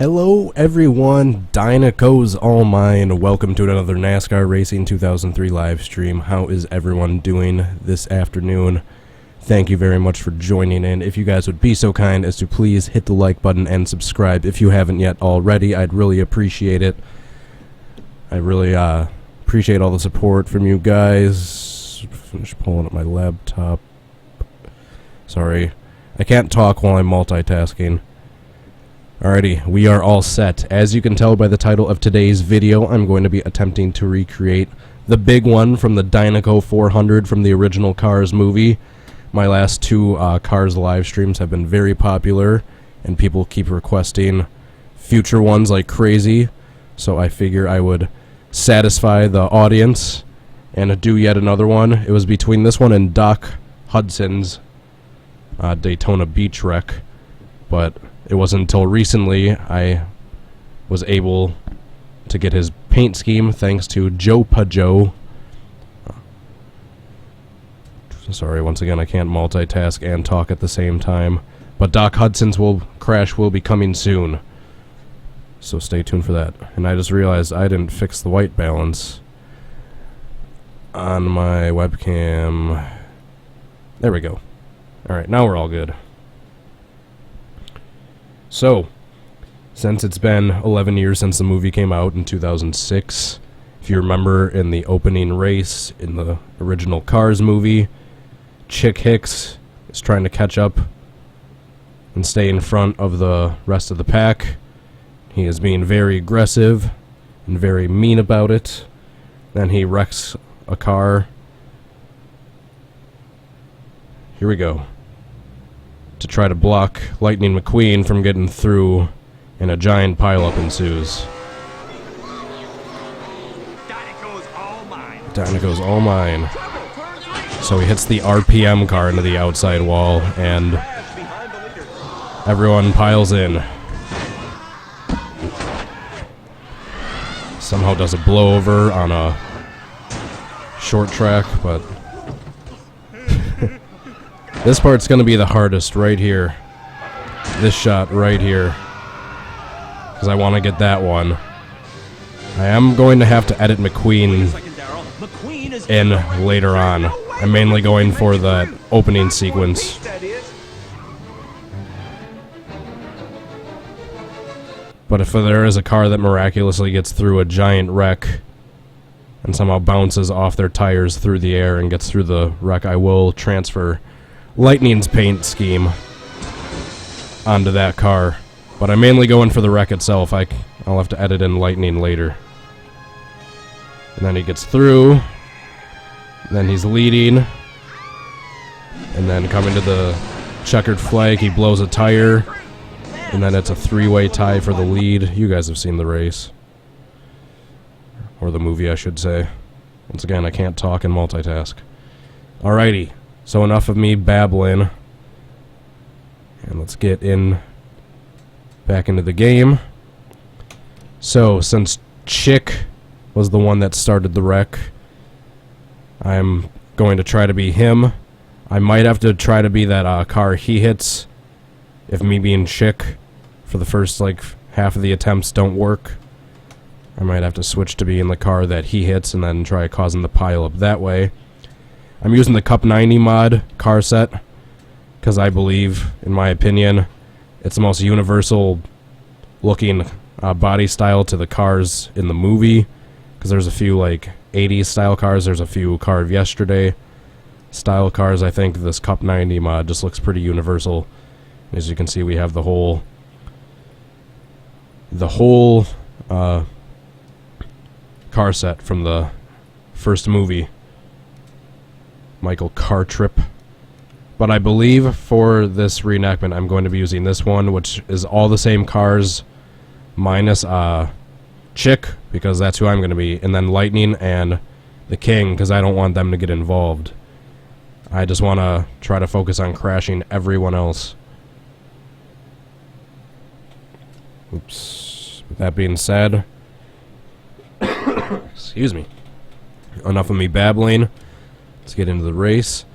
Hello everyone, Dinoco's all mine. Welcome to another NASCAR Racing 2003 live stream. How is everyone doing this afternoon? Thank you very much for joining in. If you guys would be so kind as to please hit the like button and subscribe if you haven't yet already, I'd really appreciate it. I really appreciate all the support from you guys. Finish pulling up my laptop. Sorry, I can't talk while I'm multitasking. Alrighty, we are all set. As you can tell by the title of today's video, I'm going to be attempting to recreate the big one from the Dinoco 400 from the original Cars movie. My last two Cars live streams have been very popular, and people keep requesting future ones like crazy, so I figure I would satisfy the audience and do yet another one. It was between this one and Doc Hudson's Daytona Beach wreck, but it wasn't until recently I was able to get his paint scheme thanks to Joe Pajo. Sorry, once again, I can't multitask and talk at the same time. But Doc Hudson's crash will be coming soon, so stay tuned for that. And I just realized I didn't fix the white balance on my webcam. There we go. Alright, now we're all good. So, since it's been 11 years since the movie came out in 2006, if you remember in the opening race in the original Cars movie, Chick Hicks is trying to catch up and stay in front of the rest of the pack. He is being very aggressive and very mean about it. Then he wrecks a car. Here we go. To try to block Lightning McQueen from getting through, and a giant pileup ensues. Dinoco's all mine. Dinoco's all mine. So he hits the RPM car into the outside wall, and everyone piles in. Somehow does a blowover on a short track, but this part's going to be the hardest right here. This shot right here. Because I want to get that one. I am going to have to edit McQueen in later on. I'm mainly going for that opening sequence. But if there is a car that miraculously gets through a giant wreck and somehow bounces off their tires through the air and gets through the wreck, I will transfer Lightning's paint scheme onto that car. But I'm mainly going for the wreck itself. I'll have to edit in Lightning later. And then he gets through. Then he's leading. And then coming to the checkered flag, he blows a tire. And then it's a three-way tie for the lead. You guys have seen the race. Or the movie, I should say. Once again, I can't talk and multitask. Alrighty. So enough of me babbling, and let's get back into the game. So since Chick was the one that started the wreck, I'm going to try to be him. I might have to try to be that car he hits if me being Chick for the first half of the attempts don't work. I might have to switch to being the car that he hits and then try causing the pile up that way. I'm using the Cup 90 mod car set because I believe, in my opinion, it's the most universal looking body style to the cars in the movie, because there's a few 80s style cars, there's a few Car of Yesterday style cars. I think this Cup 90 mod just looks pretty universal. As you can see, we have the whole car set from the first movie, Michael Cartrip. But I believe for this reenactment I'm going to be using this one, which is all the same cars minus Chick, because that's who I'm going to be, and then Lightning and the King, because I don't want them to get involved. I just want to try to focus on crashing everyone else. Oops. With that being said, excuse me, enough of me babbling. Let's get into the race.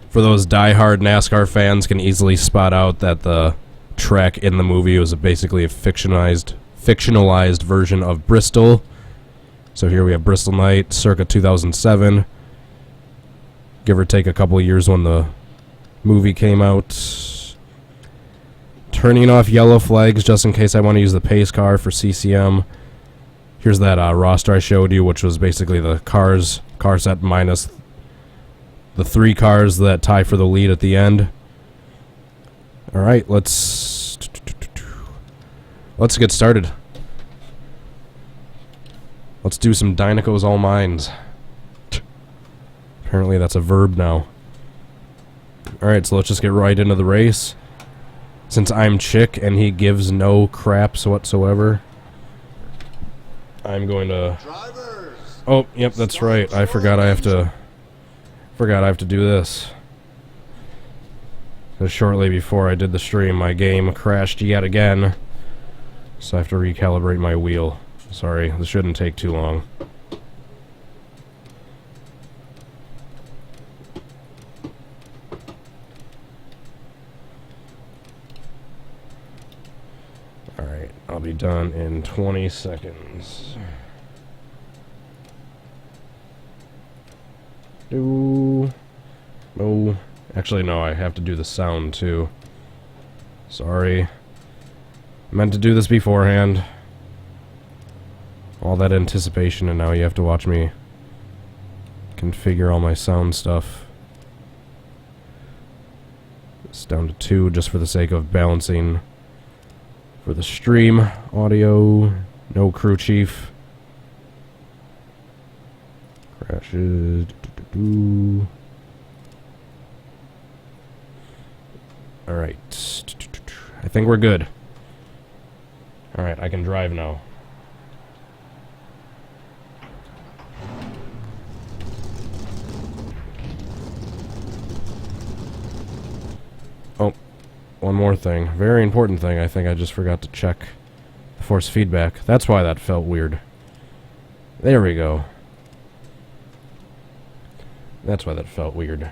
For those die-hard NASCAR fans, can easily spot out that the track in the movie. It was basically a fictionalized version of Bristol. So here we have Bristol Night, circa 2007. Give or take a couple of years when the movie came out. Turning off yellow flags just in case I want to use the pace car for CCM. Here's that roster I showed you, which was basically the car set minus the 3 cars that tie for the lead at the end. Alright, let's get started. Let's do some Dinoco's All Mines. Apparently that's a verb now. Alright, so let's just get right into the race. Since I'm Chick and he gives no craps whatsoever, I'm going to... Oh, yep, that's right. I forgot I have to do this. Because shortly before I did the stream, my game crashed yet again. So I have to recalibrate my wheel. Sorry, this shouldn't take too long. Alright, I'll be done in 20 seconds. No. Actually, no, I have to do the sound, too. Sorry. Meant to do this beforehand. All that anticipation, and now you have to watch me configure all my sound stuff. It's down to 2 just for the sake of balancing for the stream audio. No crew chief. Crashes. Alright. I think we're good. Alright, I can drive now. Oh, one more thing. Very important thing. I think I just forgot to check the force feedback. That's why that felt weird. There we go. That's why that felt weird.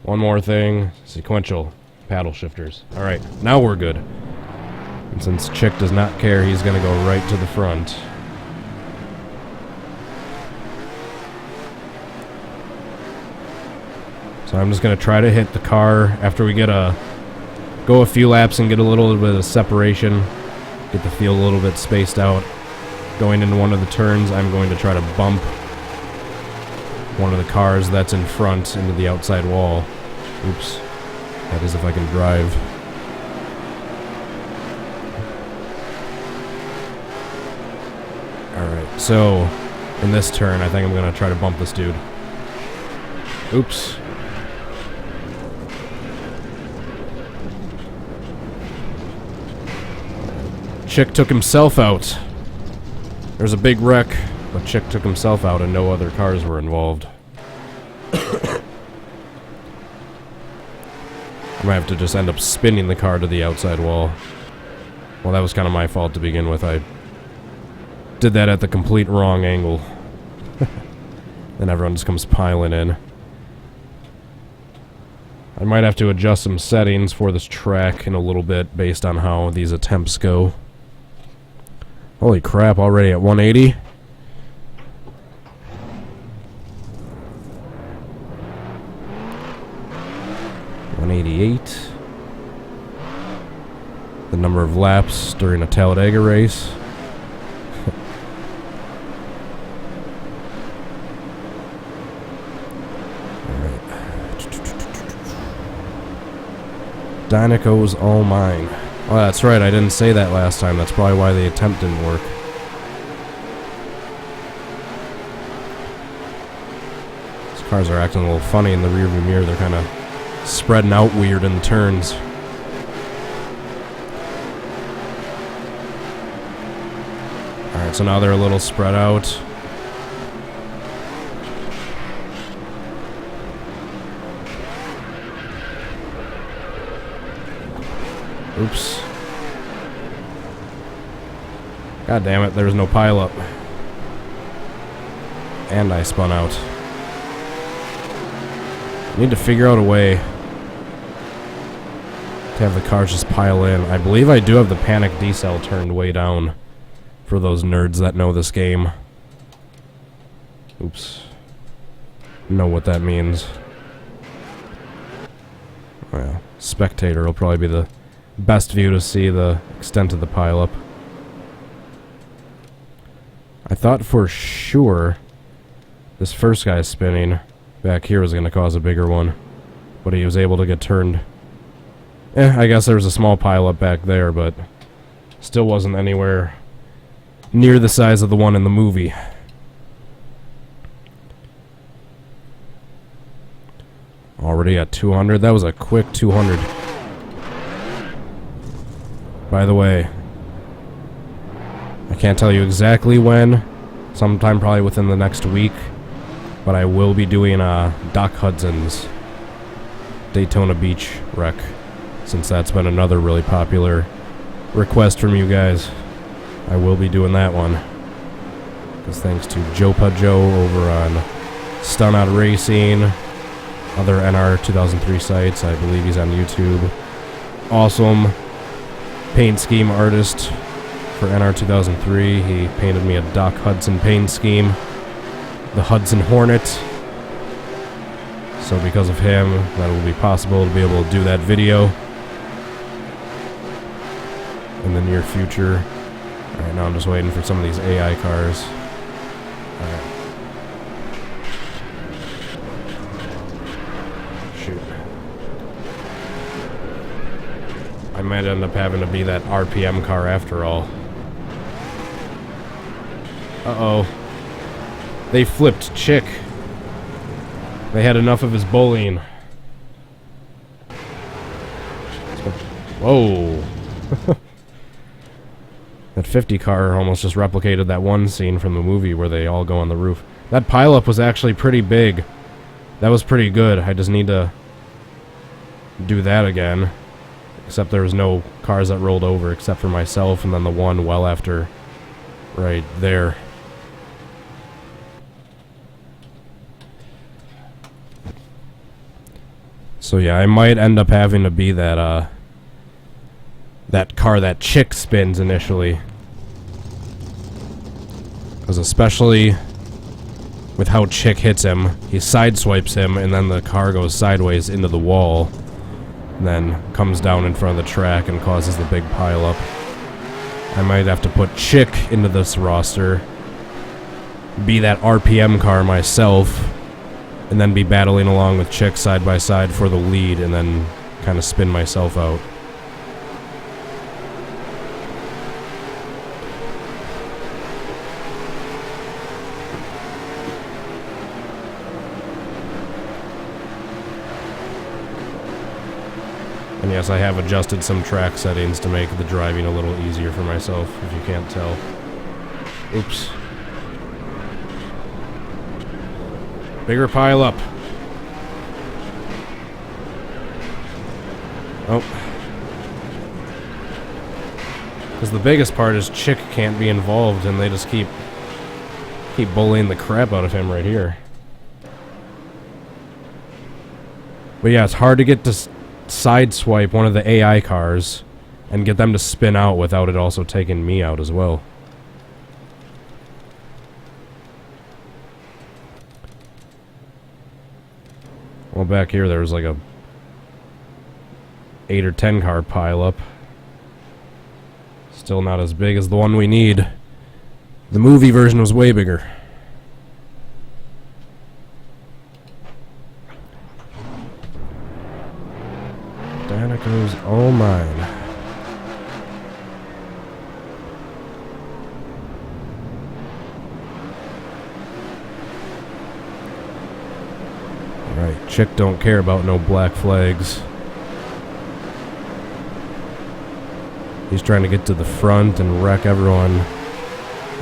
One more thing. Sequential paddle shifters. Alright, now we're good. And since Chick does not care, he's gonna go right to the front. So I'm just gonna try to hit the car after we go a few laps and get a little bit of separation. Get the field a little bit spaced out. Going into one of the turns, I'm going to try to bump one of the cars that's in front into the outside wall. Oops. That is if I can drive. Alright, so in this turn, I think I'm going to try to bump this dude. Oops. Chick took himself out. There's a big wreck, but Chick took himself out and no other cars were involved. I might have to just end up spinning the car to the outside wall. Well, that was kind of my fault to begin with. I did that at the complete wrong angle. Then everyone just comes piling in. I might have to adjust some settings for this track in a little bit based on how these attempts go. Holy crap, already at 180? The number of laps during a Talladega race. Alright. Dinoco's all mine. Oh, that's right, I didn't say that last time. That's probably why the attempt didn't work. These cars are acting a little funny in the rearview mirror. They're kind of spreading out weird in the turns. Alright, so now they're a little spread out. Oops. God damn it, there's no pileup. And I spun out. I need to figure out a way to have the cars just pile in. I believe I do have the panic decel turned way down for those nerds that know this game. Oops. Know what that means. Well, spectator will probably be the best view to see the extent of the pileup. I thought for sure this first guy spinning back here was going to cause a bigger one, but he was able to get turned. I guess there was a small pileup back there, but still wasn't anywhere near the size of the one in the movie. Already at 200. That was a quick 200. By the way, I can't tell you exactly when, sometime probably within the next week, but I will be doing Doc Hudson's Daytona Beach wreck, since that's been another really popular request from you guys. I will be doing that one, because thanks to Jopa Joe over on Stun Out Racing, other NR2003 sites, I believe he's on YouTube. Awesome paint scheme artist for NR2003. He painted me a Doc Hudson paint scheme, the Hudson Hornet. So because of him, that will be possible to be able to do that video in the near future. Alright, now I'm just waiting for some of these AI cars. Alright. Shoot. I might end up having to be that RPM car after all. Uh-oh. They flipped Chick. They had enough of his bullying. Whoa. That 50 car almost just replicated that one scene from the movie where they all go on the roof. That pileup was actually pretty big. That was pretty good. I just need to do that again. Except there was no cars that rolled over except for myself and then the one well after right there. So yeah, I might end up having to be that that car that Chick spins initially. Because especially with how Chick hits him, he sideswipes him and then the car goes sideways into the wall. And then comes down in front of the track and causes the big pileup. I might have to put Chick into this roster, be that RPM car myself, and then be battling along with Chick side by side for the lead, and then kind of spin myself out. And yes, I have adjusted some track settings to make the driving a little easier for myself, if you can't tell. Oops. Bigger pile up. Oh. Because the biggest part is Chick can't be involved, and they just keep bullying the crap out of him right here. But yeah, it's hard to get to sideswipe one of the AI cars and get them to spin out without it also taking me out as well. Well, back here there was like a 8 or 10 car pileup. Still not as big as the one we need. The movie version was way bigger. Dinoco's all mine. Alright, Chick don't care about no black flags. He's trying to get to the front and wreck everyone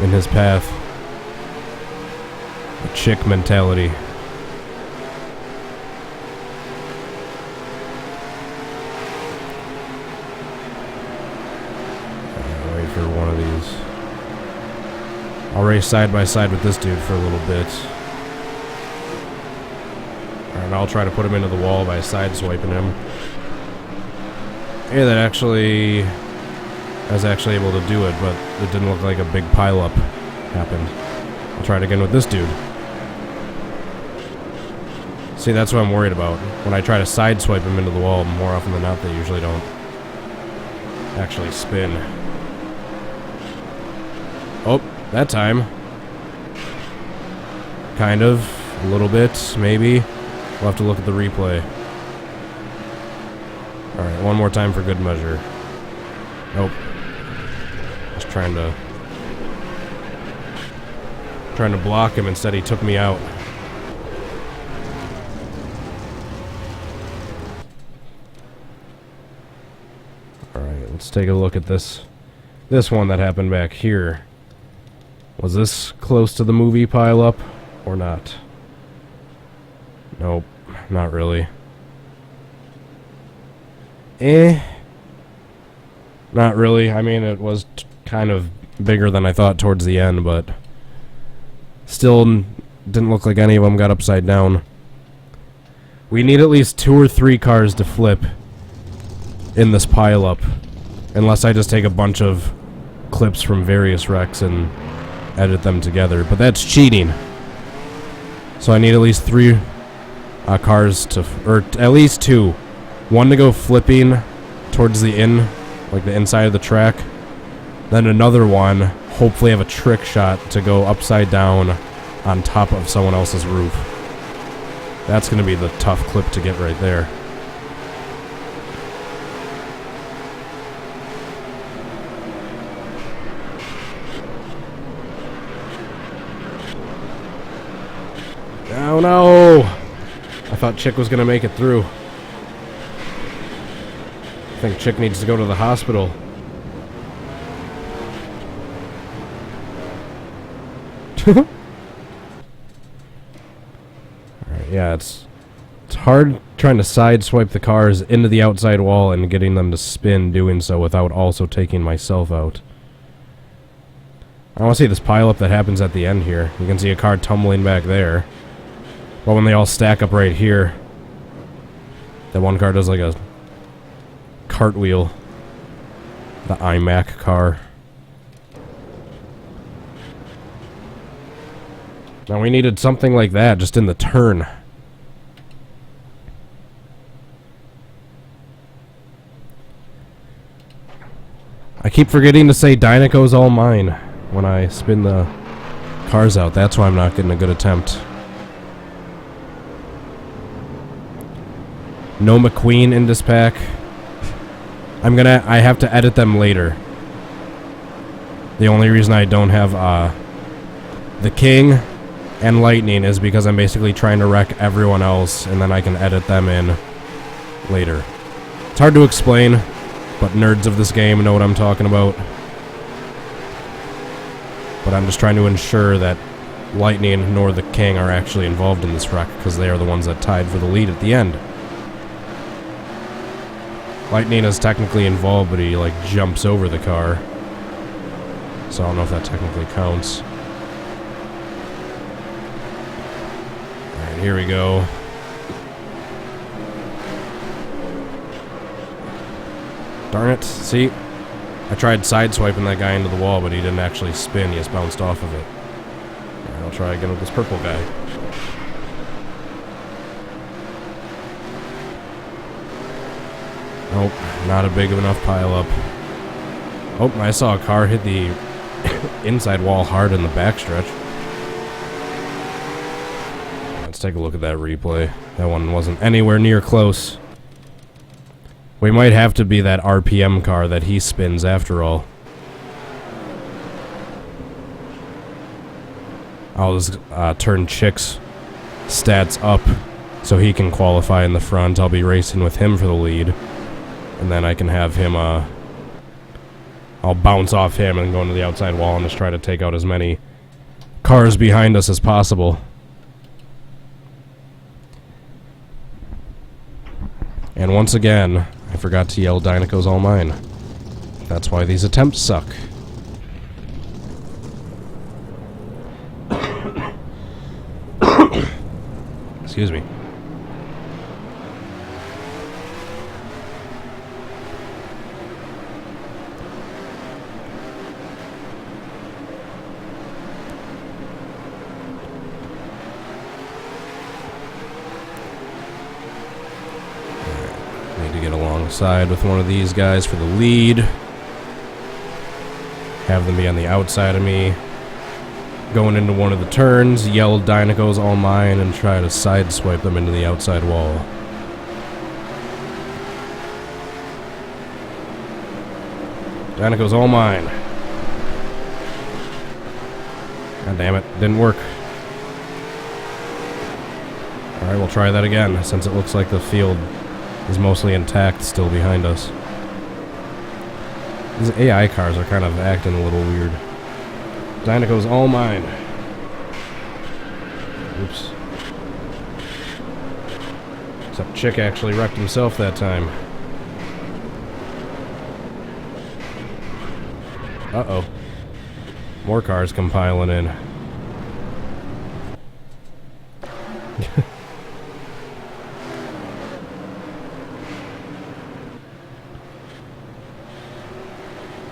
in his path. The Chick mentality. Wait for one of these. I'll race side by side with this dude for a little bit. And I'll try to put him into the wall by sideswiping him. Hey, that actually... I was actually able to do it, but it didn't look like a big pileup happened. I'll try it again with this dude. See, that's what I'm worried about. When I try to sideswipe him into the wall, more often than not, they usually don't actually spin. Oh, that time. Kind of. A little bit, maybe. We'll have to look at the replay. Alright, one more time for good measure. Nope. Just trying to block him, instead he took me out. Alright, let's take a look at this one that happened back here. Was this close to the movie pileup or not? Nope, not really. Not really. I mean, it was kind of bigger than I thought towards the end, but still didn't look like any of them got upside down. We need at least 2 or 3 cars to flip in this pileup, unless I just take a bunch of clips from various wrecks and edit them together. But that's cheating. So I need at least 3 cars to, or at least 2. One to go flipping towards the like the inside of the track. Then another one, hopefully have a trick shot to go upside down on top of someone else's roof. That's going to be the tough clip to get right there. Oh no! I thought Chick was going to make it through. I think Chick needs to go to the hospital. Alright, yeah, it's hard trying to sideswipe the cars into the outside wall and getting them to spin doing so without also taking myself out. I want to see this pileup that happens at the end here. You can see a car tumbling back there. But when they all stack up right here, that one car does like a cartwheel. The iMac car. Now we needed something like that just in the turn. I keep forgetting to say Dinoco's all mine when I spin the cars out. That's why I'm not getting a good attempt. No McQueen in this pack. I have to edit them later. The only reason I don't have the King and Lightning is because I'm basically trying to wreck everyone else, and then I can edit them in later. It's hard to explain, but nerds of this game know what I'm talking about. But I'm just trying to ensure that Lightning nor the King are actually involved in this wreck, because they are the ones that tied for the lead at the end. Lightning is technically involved, but he like jumps over the car. So I don't know if that technically counts. Alright, here we go. Darn it. See? I tried sideswiping that guy into the wall, but he didn't actually spin. He just bounced off of it. Alright, I'll try again with this purple guy. Nope, not a big enough pileup. Oh, I saw a car hit the inside wall hard in the backstretch. Let's take a look at that replay. That one wasn't anywhere near close. We might have to be that RPM car that he spins after all. I'll just turn Chick's stats up so he can qualify in the front. I'll be racing with him for the lead. And then I can have him, I'll bounce off him and go into the outside wall and just try to take out as many cars behind us as possible. And once again, I forgot to yell Dinoco's all mine. That's why these attempts suck. Excuse me. get alongside with one of these guys for the lead. Have them be on the outside of me. Going into one of the turns, yell Dinoco's all mine, and try to sideswipe them into the outside wall. Dinoco's all mine. God damn it, didn't work. Alright, we'll try that again, since it looks like the field is mostly intact still behind us. These AI cars are kind of acting a little weird. Dinoco's all mine. Oops. Except Chick actually wrecked himself that time. Uh-oh. More cars come piling in.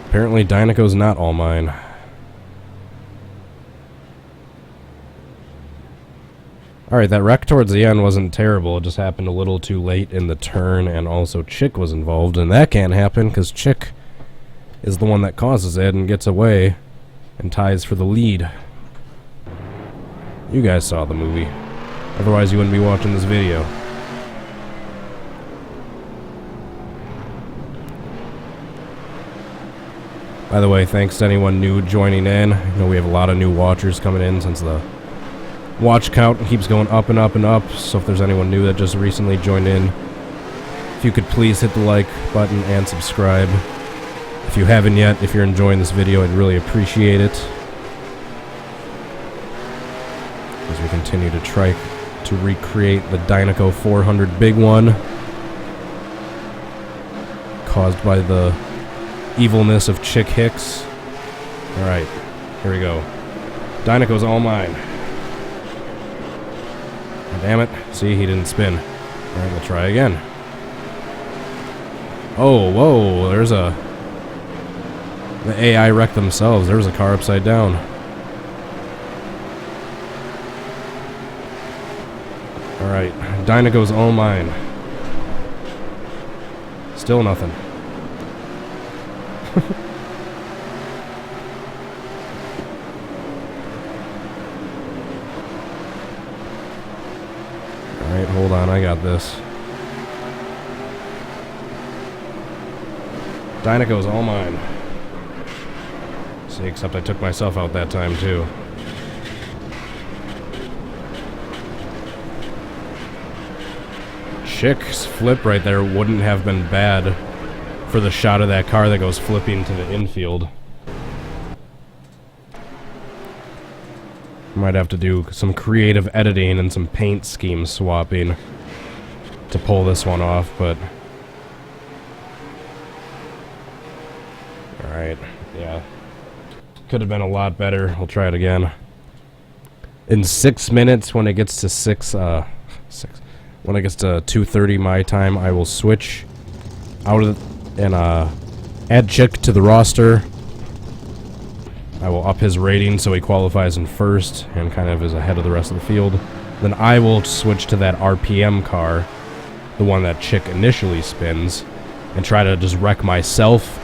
Apparently Dinoco's not all mine. Alright, that wreck towards the end wasn't terrible. It just happened a little too late in the turn, and also Chick was involved. And that can't happen, because Chick is the one that causes it and gets away and ties for the lead. You guys saw the movie. Otherwise, you wouldn't be watching this video. By the way, thanks to anyone new joining in. I know we have a lot of new watchers coming in since the watch count keeps going up and up and up. So if there's anyone new that just recently joined in, if you could please hit the like button and subscribe. If you haven't yet, if you're enjoying this video, I'd really appreciate it. As we continue to try to recreate the Dinoco 400 big one, caused by the evilness of Chick Hicks. Alright, here we go. Dinoco's all mine. Oh, damn it. See, he didn't spin. Alright, we'll try again. Oh, whoa, there's a... The AI wrecked themselves. There was a car upside down. Alright, Dinoco's all mine. Still nothing. Alright, hold on, I got this. Dinoco's all mine. See, except I took myself out that time, too. Chick's flip right there wouldn't have been bad for the shot of that car that goes flipping to the infield. Might have to do some creative editing and some paint scheme swapping to pull this one off, but... Alright, yeah. Could have been a lot better. We'll try it again. In 6 minutes, when it gets to when it gets to 2:30 my time, I will switch out of and add Chick to the roster. I will up his rating so he qualifies in first and kind of is ahead of the rest of the field. Then I will switch to that RPM car, the one that Chick initially spins, and try to just wreck myself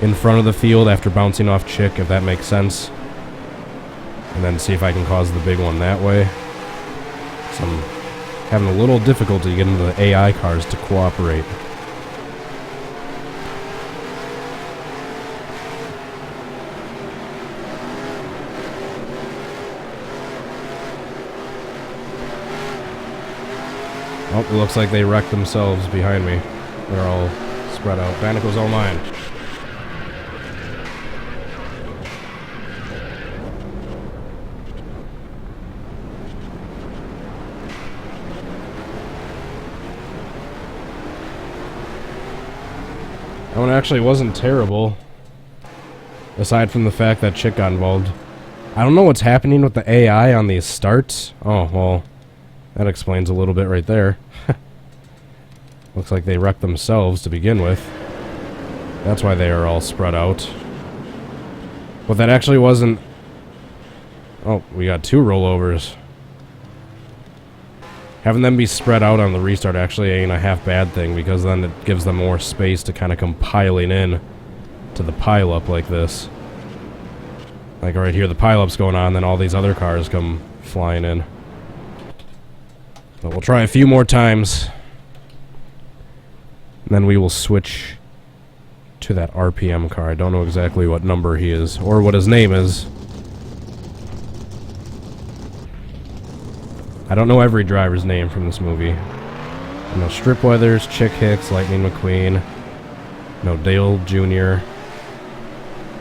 in front of the field after bouncing off Chick, if that makes sense. And then see if I can cause the big one that way. So I'm having a little difficulty getting the AI cars to cooperate. Oh, it looks like they wrecked themselves behind me. They're all spread out. Dinoco's all mine. That one actually wasn't terrible. Aside from the fact that Chick got involved. I don't know what's happening with the AI on these starts. Oh, well, that explains a little bit right there. Looks like they wrecked themselves to begin with. That's why they are all spread out. But that actually wasn't... Oh, we got 2 rollovers. Having them be spread out on the restart actually ain't a half bad thing, because then it gives them more space to kind of come piling in to the pileup like this. Like right here, the pileup's going on, then all these other cars come flying in. But we'll try a few more times. And then we will switch to that RPM car. I don't know exactly what number he is, or what his name is. I don't know every driver's name from this movie. I know Strip Weathers, Chick Hicks, Lightning McQueen. No, Dale Jr.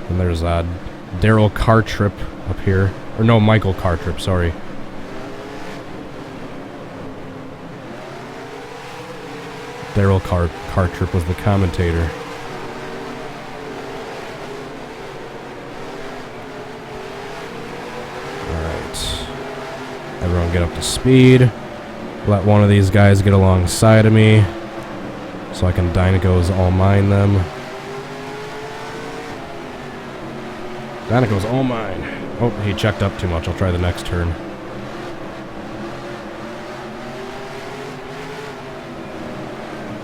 And there's Daryl Cartrip up here. Or no, Michael Cartrip, sorry. Daryl Cartrip was the commentator. Everyone get up to speed. Let one of these guys get alongside of me so I can Dinoco's all mine them. Dinoco's all mine. Oh, he checked up too much. I'll try the next turn.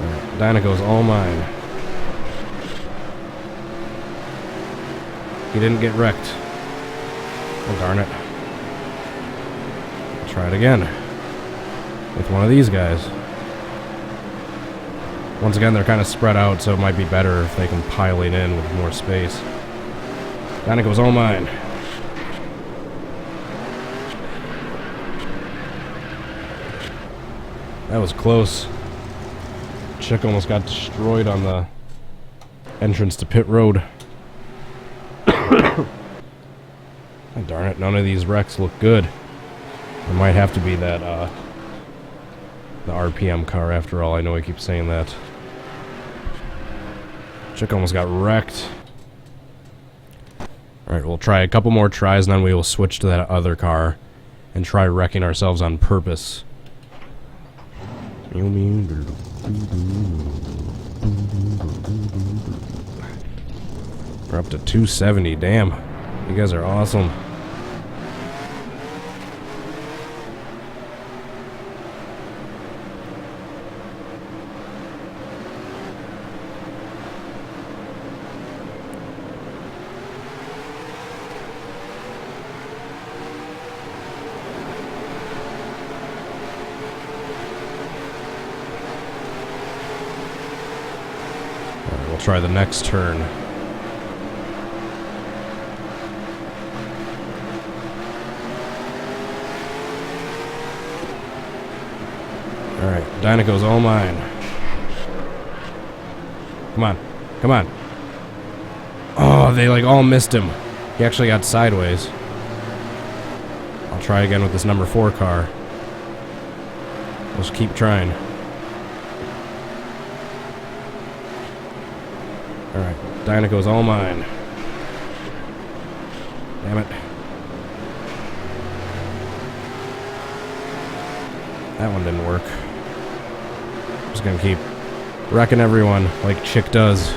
Alright, Dinoco's all mine. He didn't get wrecked. Oh, darn it. Try it again with one of these guys. Once again, they're kind of spread out, so it might be better if they can pile it in with more space. Dinoco's all mine. That was close. Chick almost got destroyed on the entrance to pit road. Oh, darn it, none of these wrecks look good. It might have to be that, the RPM car after all. I know I keep saying that. Chick almost got wrecked. Alright, we'll try a couple more tries, and then we will switch to that other car and try wrecking ourselves on purpose. We're up to 270, damn. You guys are awesome. We'll try the next turn. Alright, Dinoco's all mine. Come on. Come on. Oh, they like all missed him. He actually got sideways. I'll try again with this number 4 car. Let's keep trying. Alright, Dinoco's all mine. Damn it. That one didn't work. Just gonna keep wrecking everyone like Chick does.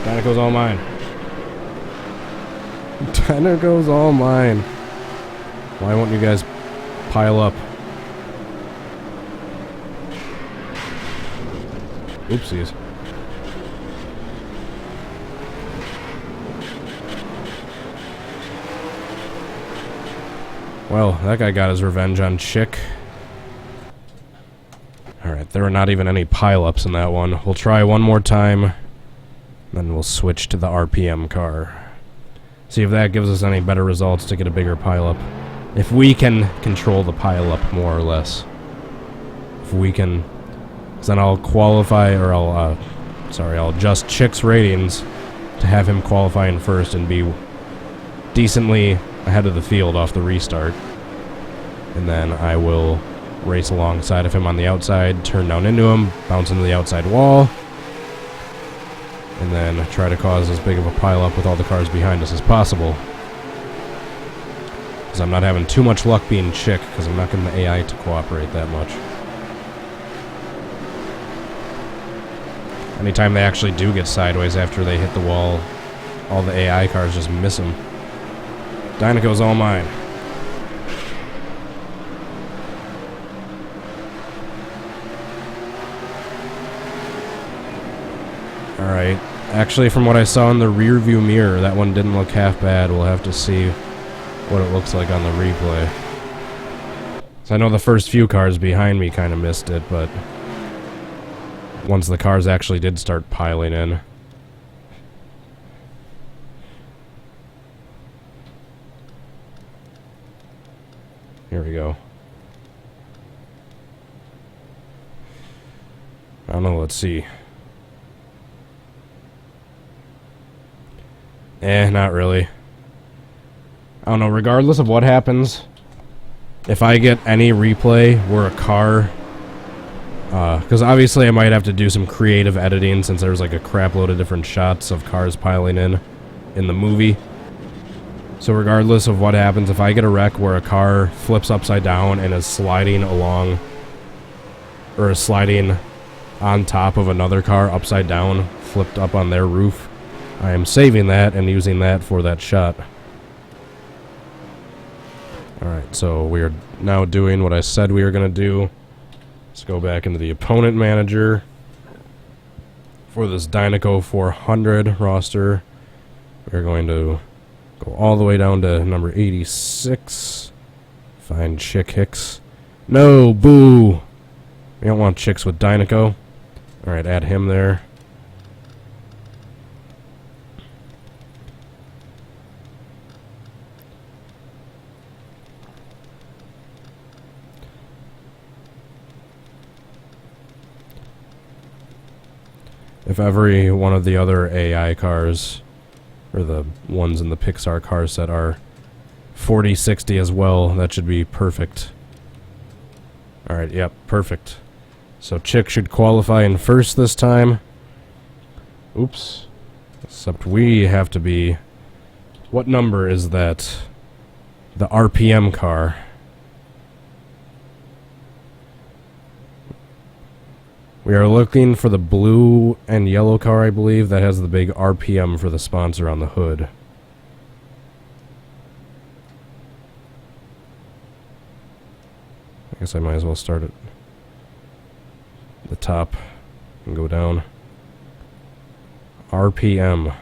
Dinoco's all mine. Dinoco's all mine. Why won't you guys pile up? Oopsies. Well, that guy got his revenge on Chick. Alright, there were not even any pile-ups in that one. We'll try one more time, then we'll switch to the RPM car. See if that gives us any better results to get a bigger pile-up. If we can control the pile-up more or less. If we can... then I'll qualify, or I'll adjust Chick's ratings to have him qualify in first and be decently ahead of the field off the restart. And then I will race alongside of him on the outside, turn down into him, bounce into the outside wall, and then try to cause as big of a pile up with all the cars behind us as possible. Because I'm not having too much luck being Chick, because I'm not getting the AI to cooperate that much. Anytime they actually do get sideways after they hit the wall, all the AI cars just miss them. Dinoco's all mine. Alright. Actually, from what I saw in the rear view mirror, that one didn't look half bad. We'll have to see what it looks like on the replay. So I know the first few cars behind me kind of missed it, but once the cars actually did start piling in. Here we go. I don't know, let's see. Not really. I don't know, regardless of what happens, if I get any replay where a car... because obviously I might have to do some creative editing since there's like a crap load of different shots of cars piling in the movie. So regardless of what happens, if I get a wreck where a car flips upside down and is sliding along, or is sliding on top of another car upside down, flipped up on their roof, I am saving that and using that for that shot. Alright, so we are now doing what I said we were going to do. Let's go back into the opponent manager for this Dinoco 400 roster. We're going to go all the way down to number 86. Find Chick Hicks. No, boo! We don't want chicks with Dinoco. Alright, add him there. If every one of the other AI cars, or the ones in the Pixar car set, are 4060 as well, that should be perfect. Alright, yep, perfect. So Chick should qualify in first this time. Oops. Except we have to be... What number is that? The RPM car. We are looking for the blue and yellow car, I believe, that has the big RPM for the sponsor on the hood. I guess I might as well start at the top and go down. RPM. I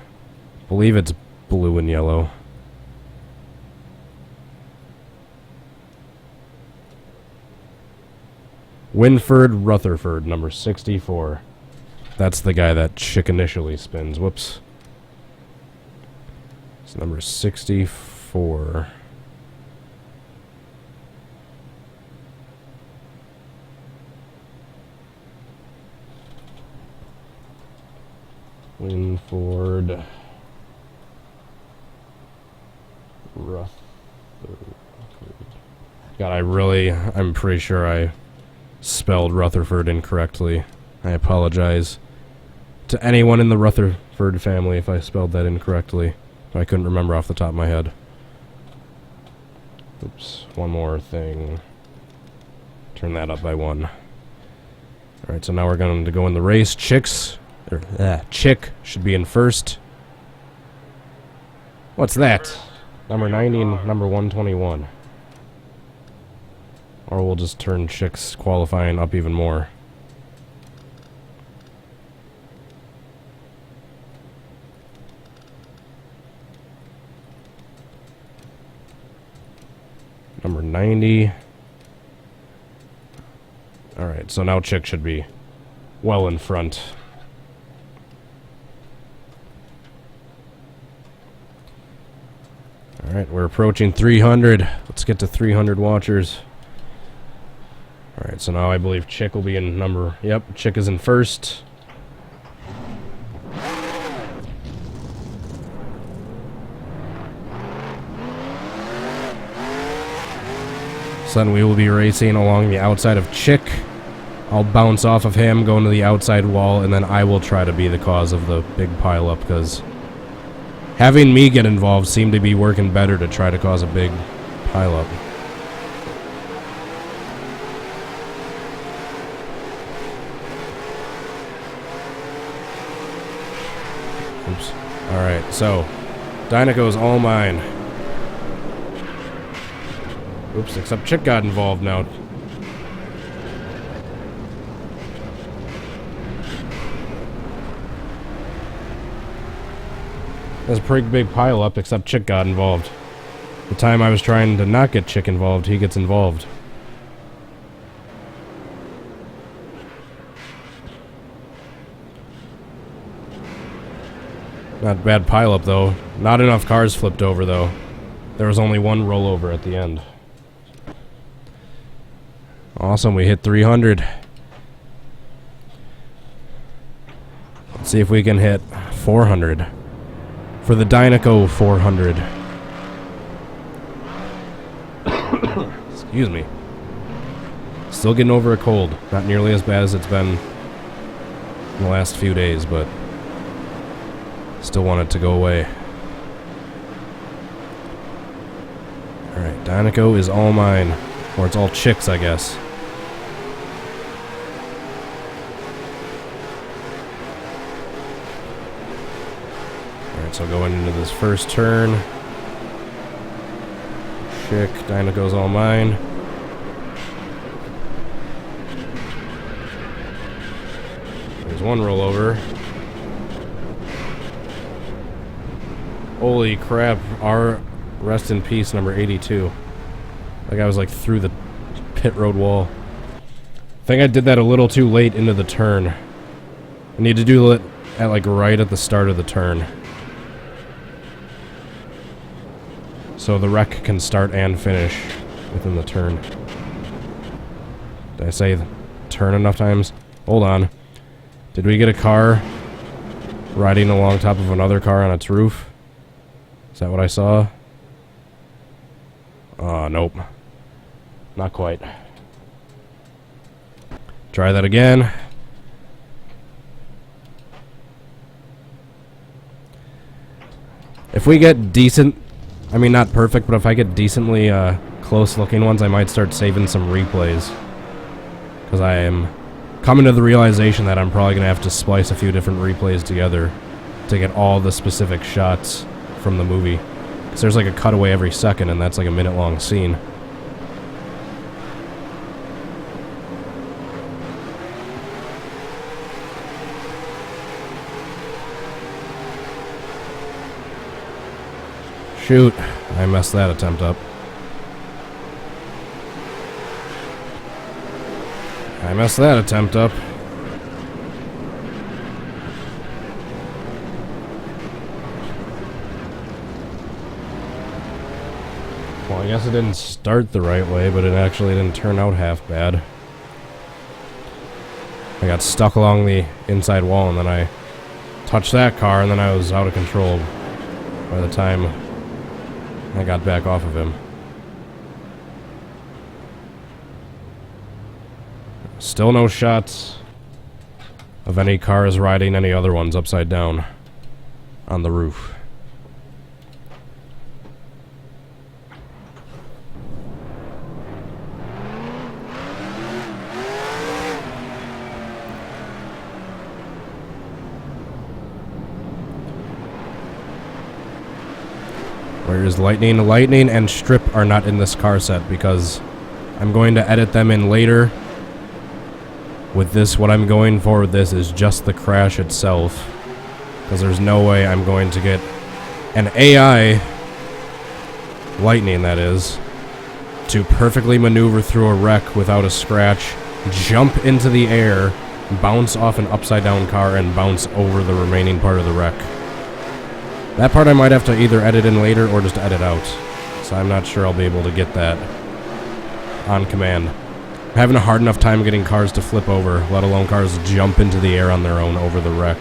believe it's blue and yellow. Winford Rutherford, number 64. That's the guy that Chick initially spins. Whoops. It's number 64. Winford Rutherford. God, I'm pretty sure I spelled Rutherford incorrectly. I apologize to anyone in the Rutherford family if I spelled that incorrectly. I couldn't remember off the top of my head. Oops, one more thing. Turn that up by 1. Alright, so now we're going to go in the race. Chick should be in first. What's that? Number 90 and number 121. Or we'll just turn Chick's qualifying up even more. Number 90. Alright, so now Chick should be well in front. Alright, we're approaching 300. Let's get to 300 watchers. Alright, so now I believe Chick will be in number... Yep, Chick is in first. So then we will be racing along the outside of Chick. I'll bounce off of him, go into the outside wall, and then I will try to be the cause of the big pileup, because having me get involved seemed to be working better to try to cause a big pileup. Oops. Alright, so Dinoco's all mine. Oops, except Chick got involved now. There's a pretty big pile up, except Chick got involved. The time I was trying to not get Chick involved, he gets involved. Not a bad pile up though. Not enough cars flipped over though. There was only one rollover at the end. Awesome, we hit 300. Let's see if we can hit 400. For the Dinoco 400. Excuse me. Still getting over a cold. Not nearly as bad as it's been in the last few days, but still want it to go away. Alright, Dinoco is all mine. Or it's all Chick's, I guess. Alright, so going into this first turn. Chick, Dinoco's all mine. There's one rollover. Holy crap, our rest in peace number 82. That guy was like through the pit road wall. I think I did that a little too late into the turn. I need to do it at like right at the start of the turn. So the wreck can start and finish within the turn. Did I say turn enough times? Hold on. Did we get a car riding along top of another car on its roof? Is that what I saw? Nope. Not quite. Try that again. If we get decent, I mean not perfect, but if I get decently close looking ones, I might start saving some replays. Because I am coming to the realization that I'm probably going to have to splice a few different replays together to get all the specific shots from the movie. Because there's like a cutaway every second, and that's like a minute-long scene. Shoot, I messed that attempt up. I messed that attempt up. Well, I guess it didn't start the right way, but it actually didn't turn out half bad. I got stuck along the inside wall, and then I touched that car, and then I was out of control by the time I got back off of him. Still no shots of any cars riding any other ones upside down on the roof. Where is Lightning? Lightning and Strip are not in this car set because I'm going to edit them in later. With this, what I'm going for with this is just the crash itself. Because there's no way I'm going to get an AI, Lightning that is, to perfectly maneuver through a wreck without a scratch, jump into the air, bounce off an upside down car, and bounce over the remaining part of the wreck. That part I might have to either edit in later or just edit out. So I'm not sure I'll be able to get that on command. I'm having a hard enough time getting cars to flip over, let alone cars jump into the air on their own over the wreck.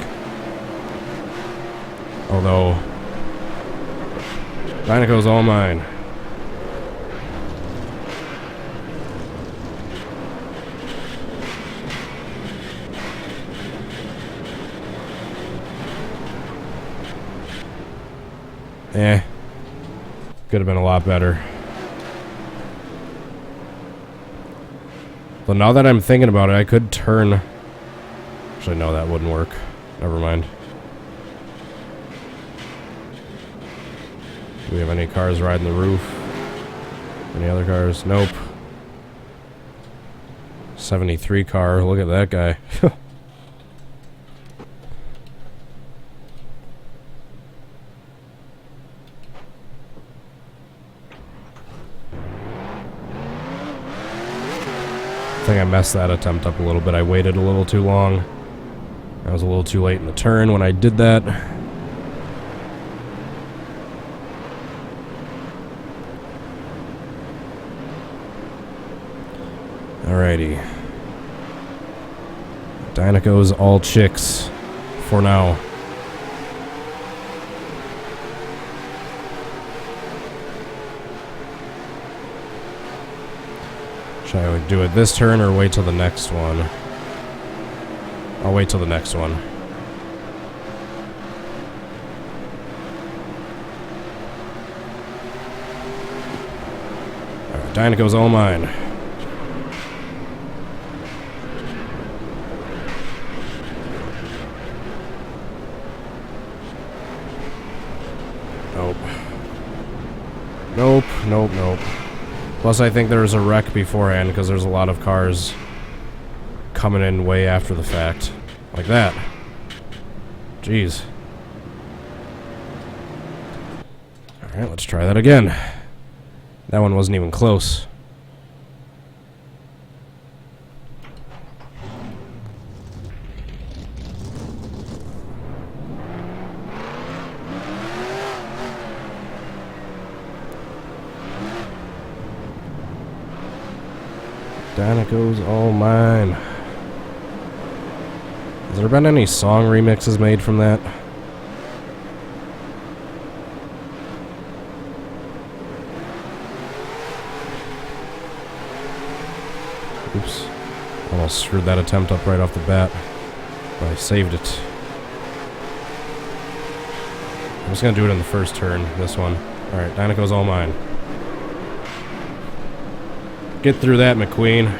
Although, Dinoco's all mine. Could have been a lot better. But now that I'm thinking about it, I could turn... Actually, no, that wouldn't work. Never mind. Do we have any cars riding the roof? Any other cars? Nope. 73 car. Look at that guy. think I messed that attempt up a little bit. I waited a little too long. I was a little too late in the turn when I did that. Alrighty. Dinoco's all chicks for now. Should I do it this turn or wait till the next one? I'll wait till the next one. Alright, Dinoco's all mine. Nope. Nope, nope, nope. Plus, I think there was a wreck beforehand because there's a lot of cars coming in way after the fact. Like that. Jeez. Alright, let's try that again. That one wasn't even close. Dinoco's all mine. Has there been any song remixes made from that? Oops. Almost screwed that attempt up right off the bat. But I saved it. I'm just gonna do it in the first turn, this one. Alright, Dinoco's all mine. Get through that, McQueen.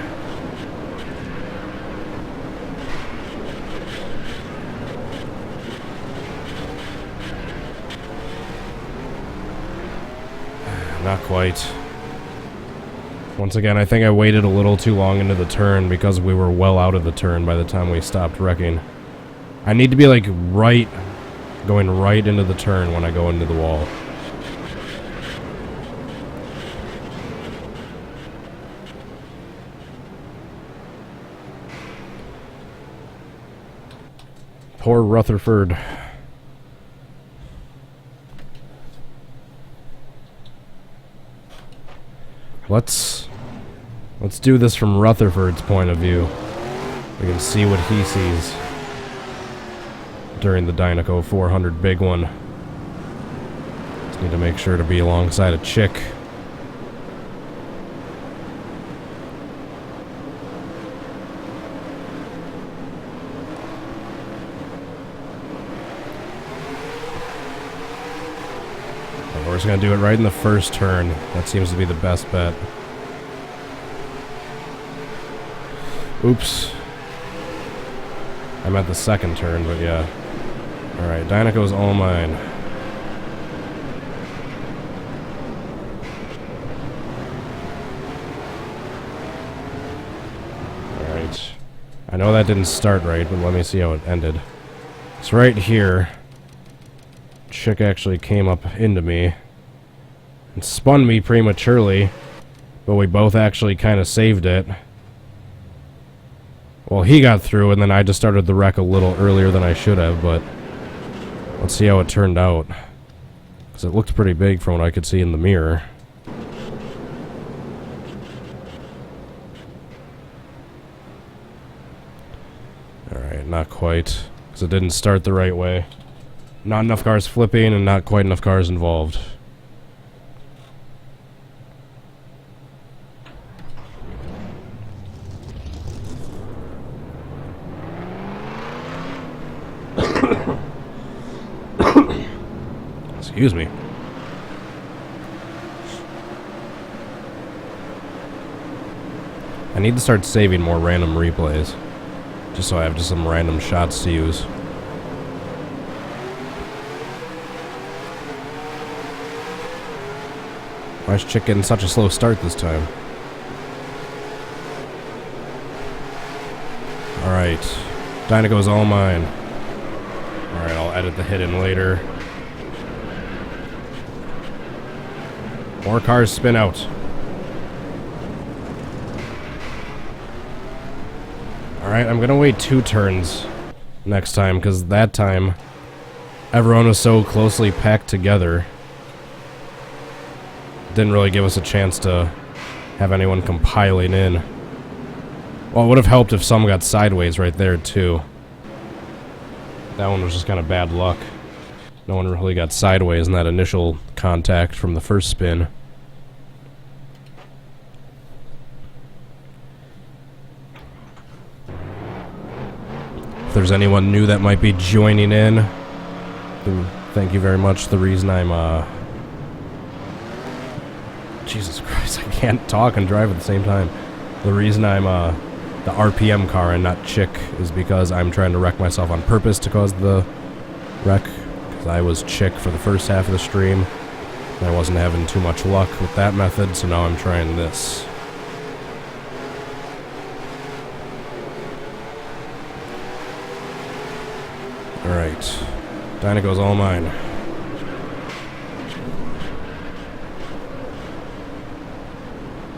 Not quite. Once again, I think I waited a little too long into the turn because we were well out of the turn by the time we stopped wrecking. I need to be like going right into the turn when I go into the wall. Poor Rutherford. Let's do this from Rutherford's point of view. We can see what he sees during the Dinoco 400 big one. Just need to make sure to be alongside a chick. We're just gonna do it right in the first turn. That seems to be the best bet. Oops. I meant the second turn, but yeah. Alright, Dinoco's all mine. Alright. I know that didn't start right, but let me see how it ended. It's right here. Chick actually came up into me and spun me prematurely, but we both actually kind of saved it. Well, he got through, and then I just started the wreck a little earlier than I should have, but let's see how it turned out. Because it looked pretty big from what I could see in the mirror. Alright, not quite. Because it didn't start the right way. Not enough cars flipping, and not quite enough cars involved. Excuse me. I need to start saving more random replays, just so I have just some random shots to use. Why is Chick getting such a slow start this time? Alright. Dinoco's all mine. Alright, I'll edit the hit in later. More cars spin out. Alright, I'm gonna wait 2 turns next time, because that time everyone was so closely packed together. Didn't really give us a chance to have anyone compiling in. Well, it would have helped if some got sideways right there, too. That one was just kind of bad luck. No one really got sideways in that initial contact from the first spin. If there's anyone new that might be joining in, then thank you very much. The reason I'm, Jesus Christ, I can't talk and drive at the same time. The reason I'm, the RPM car and not Chick is because I'm trying to wreck myself on purpose to cause the wreck. Because I was Chick for the first half of the stream. And I wasn't having too much luck with that method, so now I'm trying this. Alright. Dinoco's all mine.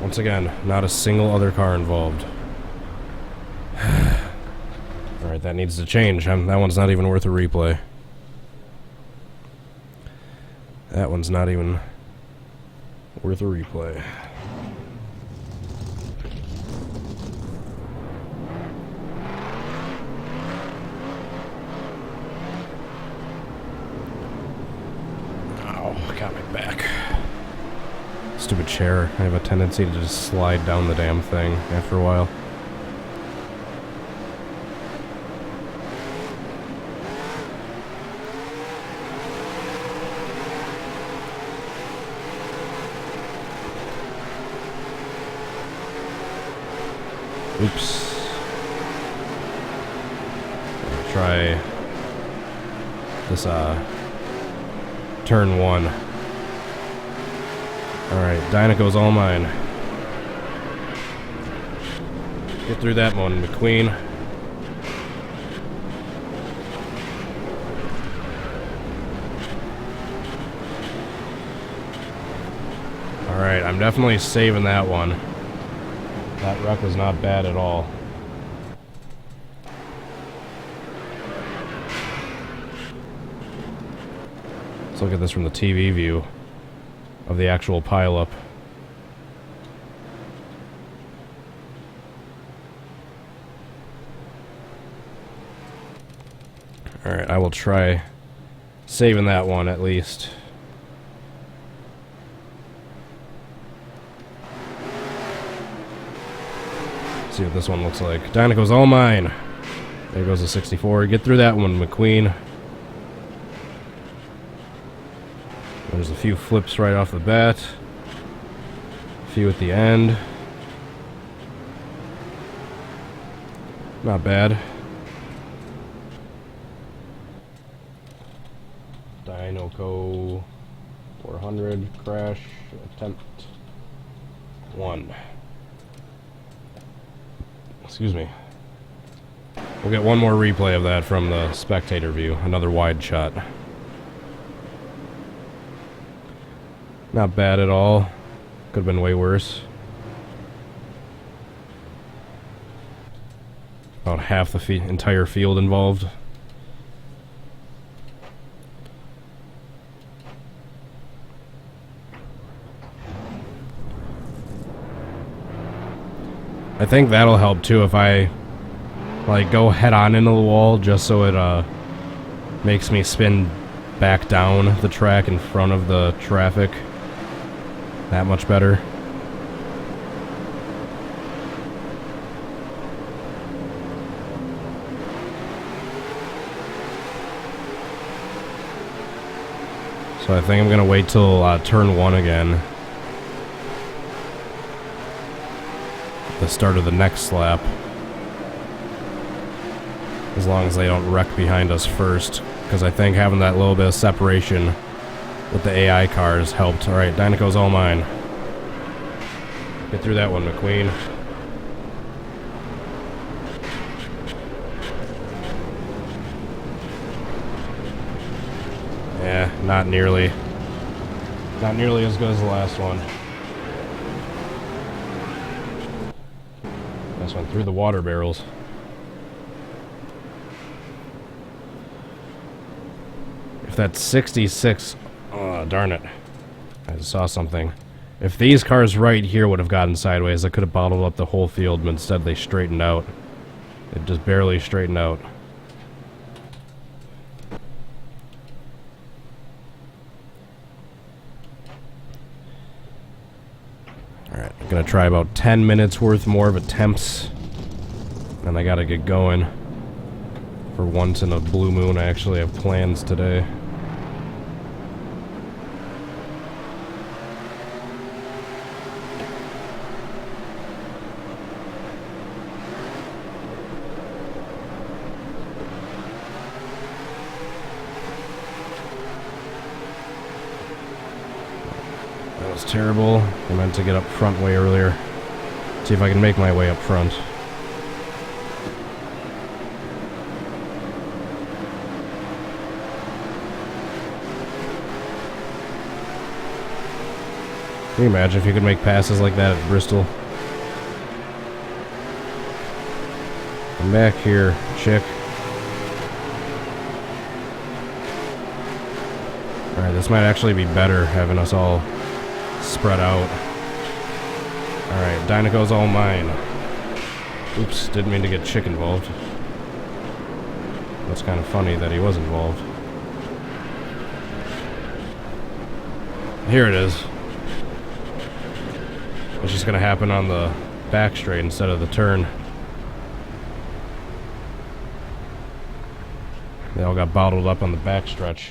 Once again, not a single other car involved. Alright, that needs to change. That one's not even worth a replay. That one's not even worth a replay. Ow, got my back. Stupid chair. I have a tendency to just slide down the damn thing after a while. Oops. I'll try this, turn 1. Alright, Dinoco's all mine. Get through that one, McQueen. Alright, I'm definitely saving that one. That wreck was not bad at all. Let's look at this from the TV view of the actual pileup. Alright, I will try saving that one at least. See what this one looks like. Dinoco's all mine. There goes the 64. Get through that one, McQueen. There's a few flips right off the bat. A few at the end. Not bad. Dinoco 400 crash attempt 1. Excuse me. We'll get one more replay of that from the spectator view. Another wide shot. Not bad at all. Could have been way worse. About half the entire field involved. I think that'll help too if I like go head on into the wall just so it makes me spin back down the track in front of the traffic. That much better. So I think I'm gonna wait till turn 1 again. The start of the next lap. As long as they don't wreck behind us first. Because I think having that little bit of separation with the AI cars helped. Alright, Dinoco's all mine. Get through that one, McQueen. Yeah, not nearly. Not nearly as good as the last one. This one through the water barrels. that 66... Oh, darn it. I just saw something. If these cars right here would have gotten sideways, I could have bottled up the whole field, but instead they straightened out. It just barely straightened out. Alright, I'm gonna try about 10 minutes worth more of attempts. And I gotta get going. For once in a blue moon, I actually have plans today. That was terrible. I meant to get up front way earlier. See if I can make my way up front. Can you imagine if you could make passes like that at Bristol? Come back here, Chick. Alright, this might actually be better, having us all spread out. Alright, Dinoco's all mine. Oops, didn't mean to get Chick involved. That's kind of funny that he was involved. Here it is. It's just gonna happen on the back straight instead of the turn. They all got bottled up on the back stretch.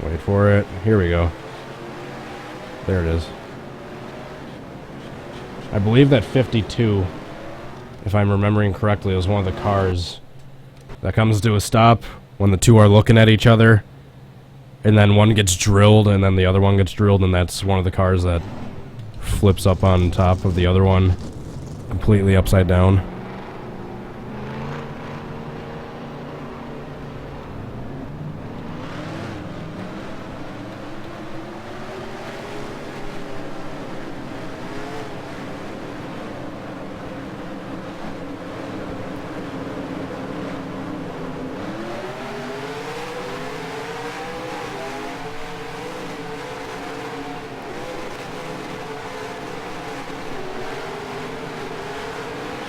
Wait for it. Here we go. There it is. I believe that 52, if I'm remembering correctly, was one of the cars that comes to a stop when the two are looking at each other, and then one gets drilled and then the other one gets drilled, and that's one of the cars that flips up on top of the other one completely upside down.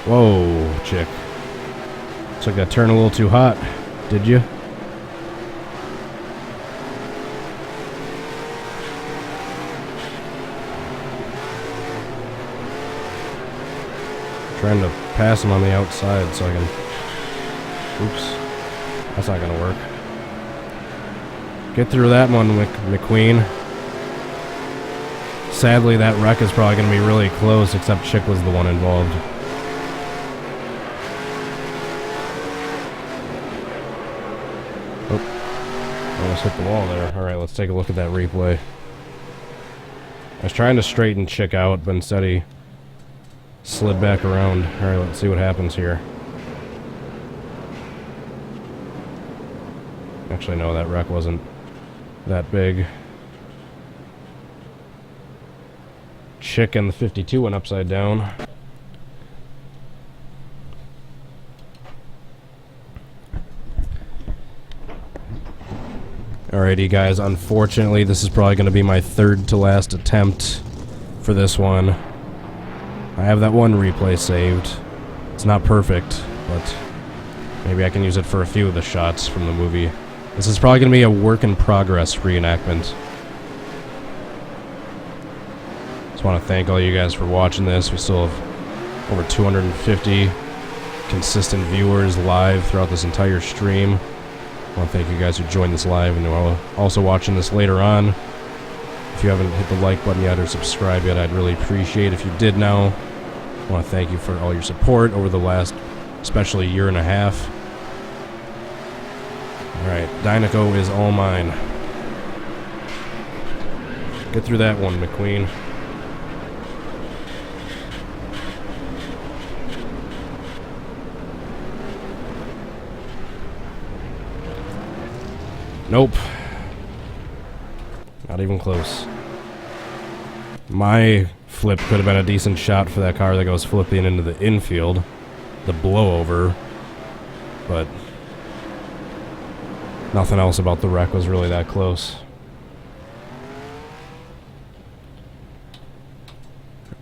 Whoa, Chick. Took that turn a little too hot, did you? Trying to pass him on the outside so I can... Oops. That's not gonna work. Get through that one, McQueen. Sadly, that wreck is probably gonna be really close, except Chick was the one involved. Almost hit the wall there. Alright, let's take a look at that replay. I was trying to straighten Chick out, but instead he slid back around. Alright, let's see what happens here. Actually, no, that wreck wasn't that big. Chick and the 52 went upside down. Alrighty guys, unfortunately this is probably going to be my third to last attempt for this one. I have that one replay saved. It's not perfect, but maybe I can use it for a few of the shots from the movie. This is probably going to be a work in progress reenactment. Just want to thank all you guys for watching this. We still have over 250 consistent viewers live throughout this entire stream. I want to thank you guys who joined this live and who are also watching this later on. If you haven't hit the like button yet or subscribe yet, I'd really appreciate it if you did now. I want to thank you for all your support over the last, especially year and a half. Alright, Dinoco is all mine. Get through that one, McQueen. Nope. Not even close. My flip could have been a decent shot for that car that goes flipping into the infield. The blowover. But nothing else about the wreck was really that close.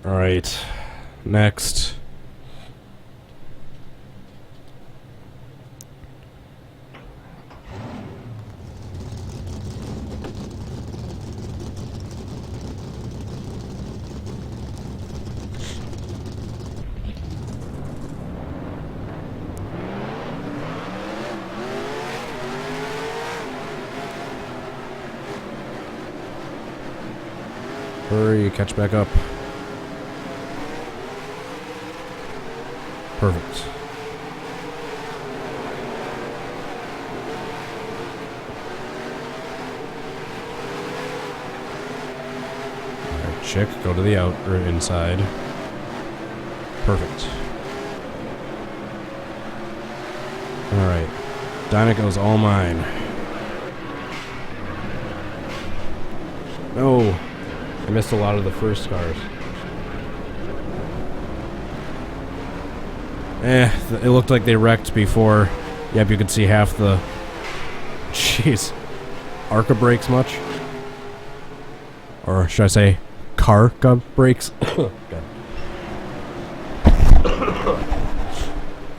Alright. Next. Hurry, catch back up. Perfect. Alright, Chick, go to the out or inside. Perfect. Alright. Dinoco's all mine. No! I missed a lot of the first cars. It looked like they wrecked before. Yep, you could see half the... Jeez. Arca brakes much? Or should I say, Carca brakes? God.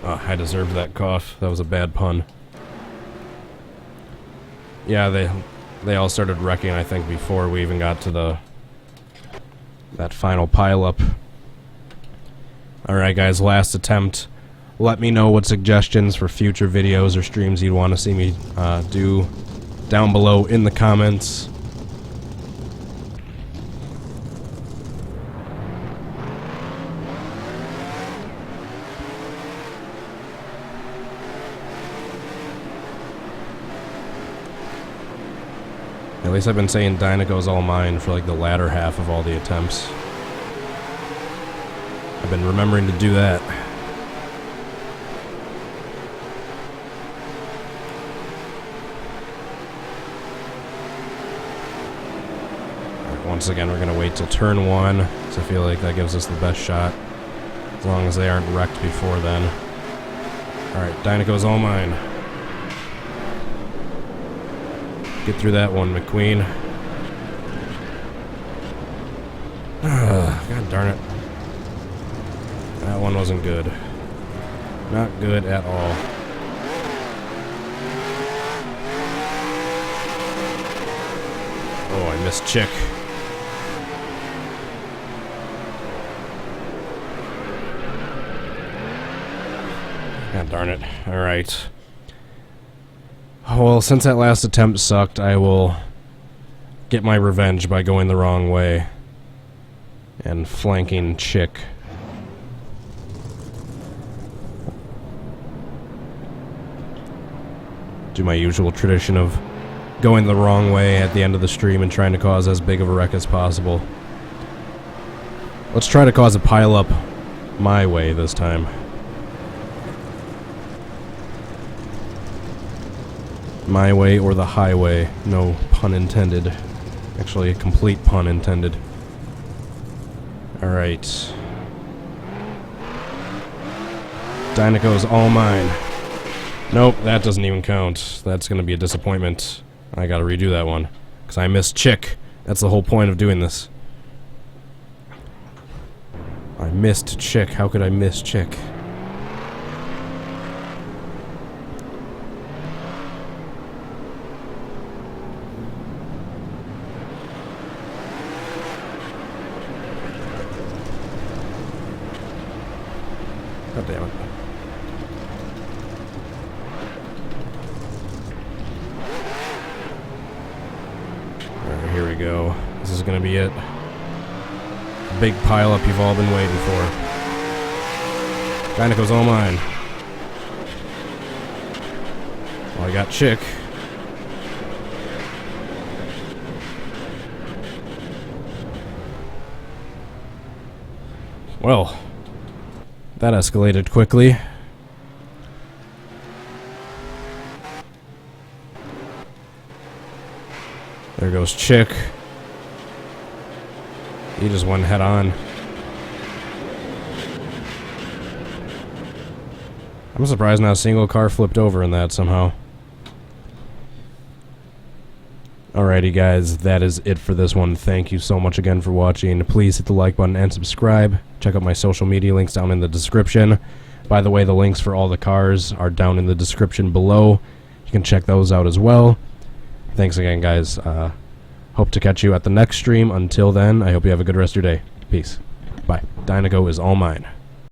Oh, I deserved that cough. That was a bad pun. Yeah, they all started wrecking, I think, before we even got to that final pileup. Alright guys, last attempt. Let me know what suggestions for future videos or streams you'd want to see me do down below in the comments. At least I've been saying Dinoco's all mine for like the latter half of all the attempts. I've been remembering to do that. Alright, once again we're going to wait till turn 1, because I feel like that gives us the best shot. As long as they aren't wrecked before then. Alright, Dinoco's all mine. Get through that one, McQueen. God darn it. That one wasn't good. Not good at all. Oh, I missed Chick. God darn it. Alright. Well, since that last attempt sucked, I will get my revenge by going the wrong way and flanking Chick. Do my usual tradition of going the wrong way at the end of the stream and trying to cause as big of a wreck as possible. Let's try to cause a pileup my way this time. My way or the highway. No pun intended. Actually, a complete pun intended. Alright. Dinoco's all mine. Nope, that doesn't even count. That's gonna be a disappointment. I gotta redo that one. Because I missed Chick. That's the whole point of doing this. I missed Chick. How could I miss Chick? God damn it. Alright, here we go. This is gonna be it. Big pileup you've all been waiting for. Dinoco's all mine. Well, I got Chick. Well, that escalated quickly. There goes Chick. He just went head on. I'm surprised not a single car flipped over in that somehow. Alrighty guys, that is it for this one. Thank you so much again for watching. Please hit the like button and subscribe. Check out my social media links down in the description. By the way, the links for all the cars are down in the description below. You can check those out as well. Thanks again guys. Hope to catch you at the next stream. Until then, I hope you have a good rest of your day. Peace. Bye. Dinoco is all mine.